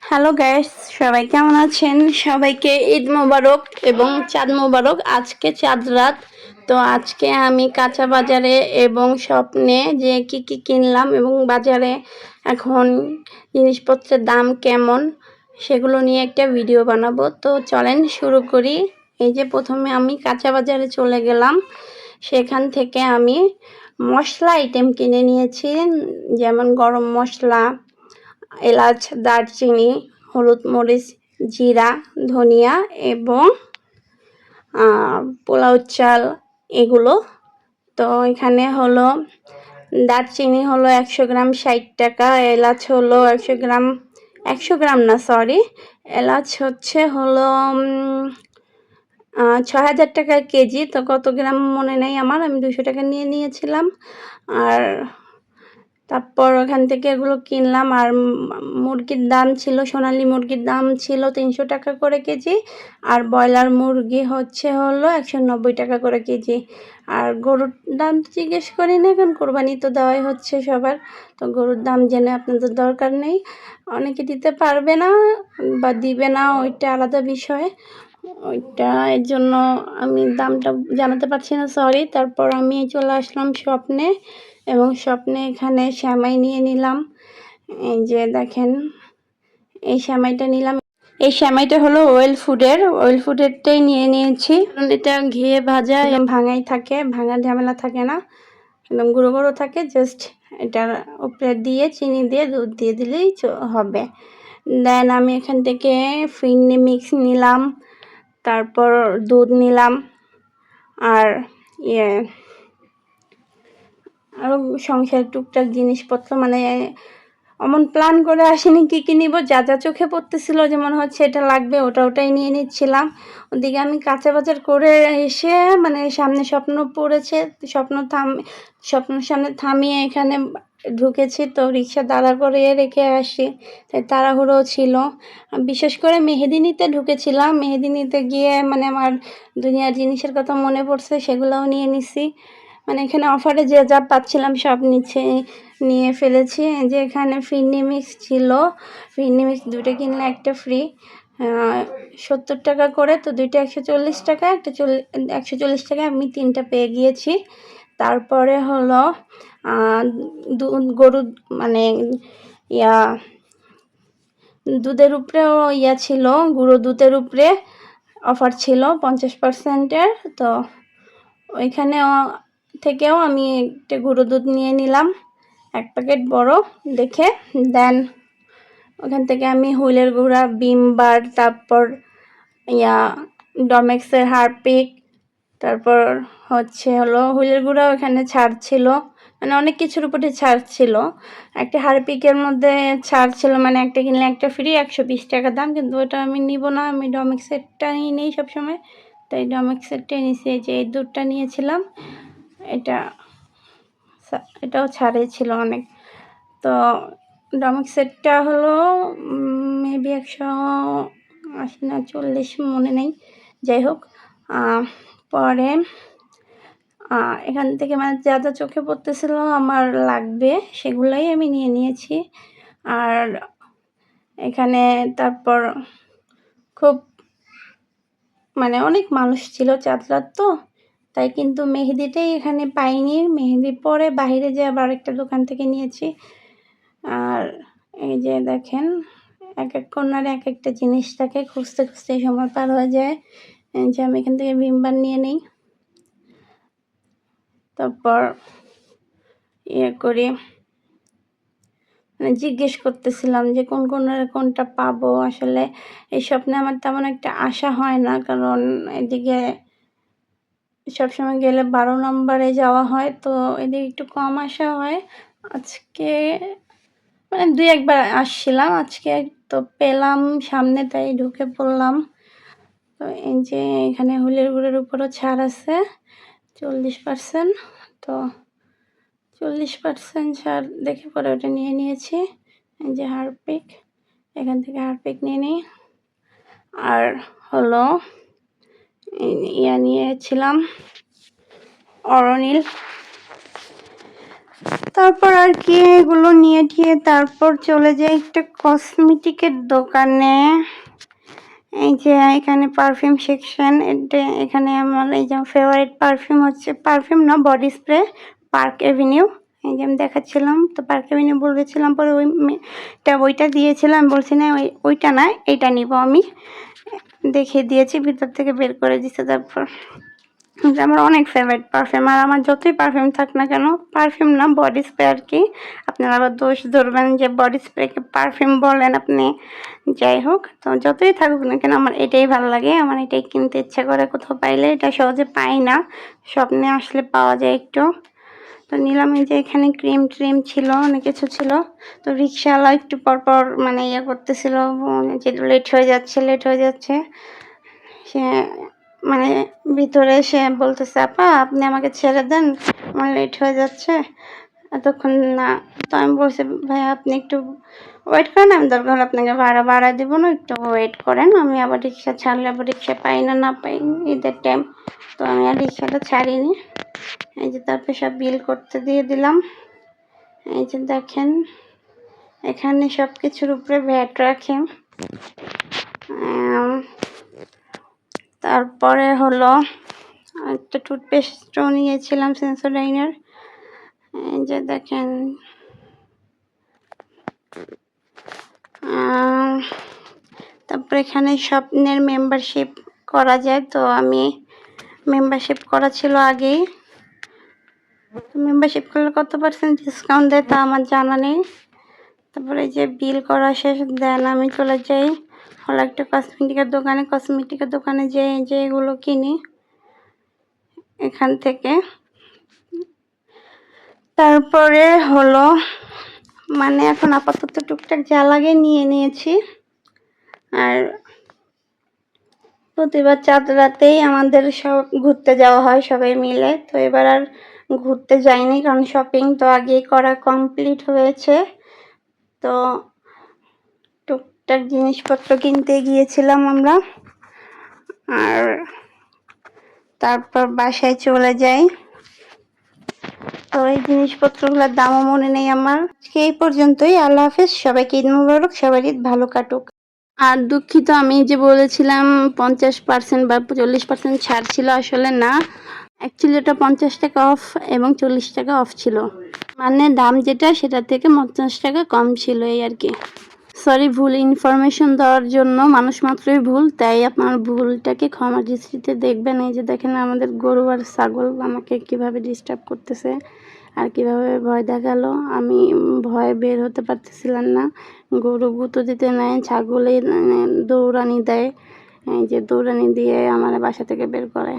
Hello guys, সবাই কেমন আছেন? সবাইকে ঈদ মোবারক এবং চাঁদ মোবারক। আজকে চাঁদ রাত। তো আজকে আমি কাঁচা বাজারে এবং স্বপ্নে যে কি কিনলাম এবং বাজারে এখন জিনিসপত্রের দাম কেমন সেগুলো নিয়ে একটা ভিডিও বানাবো। তো চলেন শুরু করি। এই যে প্রথমে আমি কাঁচা বাজারে চলে গেলাম। সেখান থেকে আমি মশলা আইটেম কিনে নিয়েছি, যেমন গরম মশলা, এলাচ, দারচিনি, হলুদ, মরিচ, জিরা, ধনিয়া এবং পোলাও চাল এগুলো। তো এখানে হলো দারচিনি হলো 100 গ্রাম 60 টাকা, এলাচ হলো 100 গ্রাম না সরি, এলাচ হলো 6000 টাকা কেজি। তো কত গ্রাম মনে নেই আমার, আমি 200 টাকা নিয়ে নিয়েছিলাম। আর তারপর ওখান থেকে এগুলো কিনলাম। আর মুরগির দাম ছিল, সোনালী মুরগির দাম ছিল 300 টাকা করে কেজি, আর ব্রয়লার মুরগি হলো 190 টাকা করে কেজি। আর গরুর দাম জিজ্ঞেস করি না, এখন কোরবানি তো দেওয়াই হচ্ছে সবার, তো গরুর দাম জেনে আপনাদের দরকার নেই। অনেকে দিতে পারবে না বা দিবে না, ওইটা আলাদা বিষয়, ওইটা এর জন্য আমি দামটা জানাতে পারছি না, সরি। তারপর আমি চলে আসলাম স্বপ্নে, এবং স্বপ্নে এখানে সেমাই নিয়ে নিলাম। এই যে দেখেন, এই সেমাইটা নিলাম। এই সেমাইটা হলো ওয়েল ফুডেরটাই নিয়ে নিয়েছি, কারণ এটা ঘিয়ে ভাজা, ভাঙাই থাকে, ভাঙার ঝামেলা থাকে না, একদম গুঁড়ো গুঁড়ো থাকে। জাস্ট এটার উপরে দিয়ে চিনি দিয়ে দুধ দিয়ে দিলেই হবে। দেন আমি এখান থেকে ফিন্নি মিক্স নিলাম, তারপর দুধ নিলাম, আর আরও সংসারের টুকটাক জিনিসপত্র, মানে অমন প্ল্যান করে আসিনি কী নিব, যা চোখে পড়তেছিল যে মনে হচ্ছে এটা লাগবে ওটাই নিয়ে নিচ্ছিলাম। ওদিকে আমি কাঁচা বাজার করে এসে, মানে সামনে স্বপ্ন পড়েছে, স্বপ্নের সামনে থামিয়ে এখানে ঢুকেছি। তো রিক্সা দাঁড়া করে রেখে আসি, তাই তাড়াহুড়ো ছিল। বিশেষ করে মেহেদি নিতে ঢুকেছিলাম, মেহেদি নিতে গিয়ে মানে আমার দুনিয়ার জিনিসের কথা মনে পড়ছে, সেগুলোও নিয়ে নিছি। মানে এখানে অফারে যে যা পাচ্ছিলাম সব নিয়ে ফেলেছি। যে এখানে ফিন্নি মিক্স ছিল, ফিন্নি মিক্স 2টা কিনলে একটা ফ্রি, 70 টাকা করে। তো 2টা 140 টাকা, 140 টাকায় আমি 3টা পেয়ে গিয়েছি। তারপরে হলো গরুর মানে দুধের উপরেও ছিল, গুঁড়ো দুধের উপরে অফার ছিল 50%-এর। তো ওইখানে থেকেও আমি একটা গুঁড়ো দুধ নিয়ে নিলাম, 1 প্যাকেট বড় দেখে। দেন ওখান থেকে আমি হুইলের গুঁড়া, বিম বার, তারপর ডমেক্সের হারপিক, তারপর হলো হুইলের গুঁড়া, ওখানে ছাড় ছিল, মানে অনেক কিছুর উপরে ছাড় ছিল। একটা হারপিকের মধ্যে ছাড় ছিল, মানে একটা কিনলে একটা ফ্রি, 120 টাকা দাম, কিন্তু ওটা আমি নিব না, আমি ডমেক্সেরটাই নিই সবসময়, তাই ডমেক্সেরটাই নিয়েছি। এই যে এই দুধটা নিয়েছিলাম, এটাও ছাড়ে ছিল অনেক। তো ডমেক্সেরটা হলো মেবি 180 না 40 মনে নেই, যাই হোক। পরে এখান থেকে মানে যা চোখে পড়তেছিল আমার লাগবে সেগুলাই আমি নিয়ে নিয়েছি। আর এখানে তারপর খুব মানে অনেক মানুষ ছিল, চাঁদ রাত তো, তাই কিন্তু মেহেদিটাই এখানে পাইনি। মেহেদি পরে বাইরে যে আবার একটা দোকান থেকে নিয়েছি। আর এই যে দেখেন, এক কর্নারে এক একটা জিনিস থাকে, খুঁজতে সময় পার হয়ে যায়। যে আমি এখান থেকে ভিমবার নিয়ে নিই, তারপর করি, মানে জিজ্ঞেস করতেছিলাম যে কোন কর্নারে কোনটা পাবো। আসলে এই স্বপ্নে আমার তেমন একটা আশা হয় না, কারণ এদিকে সবসময় গেলে 12 নম্বরে যাওয়া হয়, তো এদিকে একটু কম আসা হয়। আজকে মানে 2-1 বার আসছিলাম, আজকে তো পেলাম সামনে, তাই ঢুকে পড়লাম। তো এই যে এখানে হুলের গুঁড়োর উপরও ছাড় আছে 40%, তো 40% ছাড় দেখে পরে ওটা নিয়ে নিয়েছি। এই যে হারপিক, এখান থেকে হারপিক নিয়ে নিই। আর হলো নিয়েছিলাম অরনিল, তারপর আর কি এগুলো নিয়ে টিয়ে তারপর চলে যাই একটা কসমেটিকের দোকানে। এই যে এখানে পারফিউম সেকশন, এখানে আমার এই যে ফেভারিট পারফিউম হচ্ছে, পারফিউম না বডি স্প্রে, পার্ক এভিনিউ। এই যে আমি দেখাচ্ছিলাম, তো পার্ক এভিনিউ বলেছিলাম, পরে ওইটা দিয়েছিলাম, বলছি না ওইটা না এইটা নিব আমি, দেখিয়ে দিয়েছি, ভিতর থেকে বের করে দিচ্ছে। তারপর আমার অনেক ফেভারিট পারফিউম, আর আমার যতই পারফিউম থাক না কেন, পারফিউম না বডি স্প্রে আর কি, আপনারা আবার দোষ ধরবেন যে বডি স্প্রেকে পারফিউম বলেন আপনি, যাই হোক, তো যতই থাকুক না কেন আমার এটাই ভালো লাগে, আমার এটাই কিনতে ইচ্ছা করে কোথাও পাইলে, এটা সহজে পাই না, স্বপ্নে আসলে পাওয়া যায় একটু। তো নিলাম। এই যে এখানে ক্রিম ট্রিম ছিল, অনেক কিছু ছিল। তো রিক্সাওয়ালা একটু পরপর মানে ইয়ে করতেছিল যে লেট হয়ে যাচ্ছে, সে মানে ভিতরে সে বলতেছে, আপা আপনি আমাকে ছেড়ে দেন, আমার লেট হয়ে যাচ্ছে এতক্ষণ না। তো আমি বলছি, ভাইয়া আপনি একটু ওয়েট করেন, আমি দরকার হলে আপনাকে ভাড়া দেবো না, একটু ওয়েট করেন, আমি আবার রিক্সা ছাড়লে আবার রিক্সা পাই না পাই ঈদের টাইম, তো আমি আর রিক্সাটা ছাড়িনি। এই যে তারপর সব বিল করতে দিয়ে দিলাম। এই যে দেখেন এখানে সব কিছুর উপরে ভ্যাট রাখে। তারপরে হলো একটা টুথপেস্টও নিয়েছিলাম সেন্সোডাইনের। এই যে দেখেন তারপর এখানে স্বপ্নের মেম্বারশিপ করা যায়, তো আমি মেম্বারশিপ করা ছিল আগেই, মেম্বারশিপ করলে কত % ডিসকাউন্ট দেয় তা আমার জানা নেই। তারপরে এই যে বিল করা শেষ, দেন আমি চলে যাই হলো একটা কসমেটিকের দোকানে যে এগুলো কিনি এখান থেকে। তারপরে হলো মানে এখন আপাতত টুকটাক যা লাগে নিয়ে নিয়েছি। আর প্রতিবার চাঁদ রাতেই আমাদের সব ঘুরতে যাওয়া হয় সবাই মিলে, তো এবার আর ঘুরতে যাইনি, কারণ শপিং তো আগেই করা কমপ্লিট হয়েছে। তো টুকটাক জিনিসপত্র কিনতে গিয়েছিলাম আমরা, আর তারপর বাসায় চলে যাই। তো এই জিনিসপত্রগুলোর দামও মনে নেই আমার। এই পর্যন্তই, আল্লাহ হাফেজ, সবাইকে ঈদ মুবারক, সবার ঈদ ভালো কাটুক। আর দুঃখিত, আমি যে বলেছিলাম 50% বা 40% ছাড় ছিল, আসলে না, অ্যাকচুয়ালি ওটা 50 টাকা অফ এবং 40 টাকা অফ ছিল, মানে দাম যেটা সেটা থেকে 50 টাকা কম ছিল, এই আর কি। সরি ভুল ইনফরমেশন দেওয়ার জন্য, মানুষ মাত্রই ভুল, তাই আপনার ভুলটাকে ক্ষমা দৃষ্টিতে দেখবেন। এই যে দেখেন আমাদের গরু আর ছাগল আমাকে কিভাবে ডিস্টার্ব করতেছে আর কিভাবে ভয় দেখালো, আমি ভয়ে বের হতে পারতেছিলাম না। গরু গুঁতো দিতে নেয়, ছাগলে দৌড়ানি দেয়, এই যে দৌড়ানি দিয়ে আমার বাসা থেকে বের করে।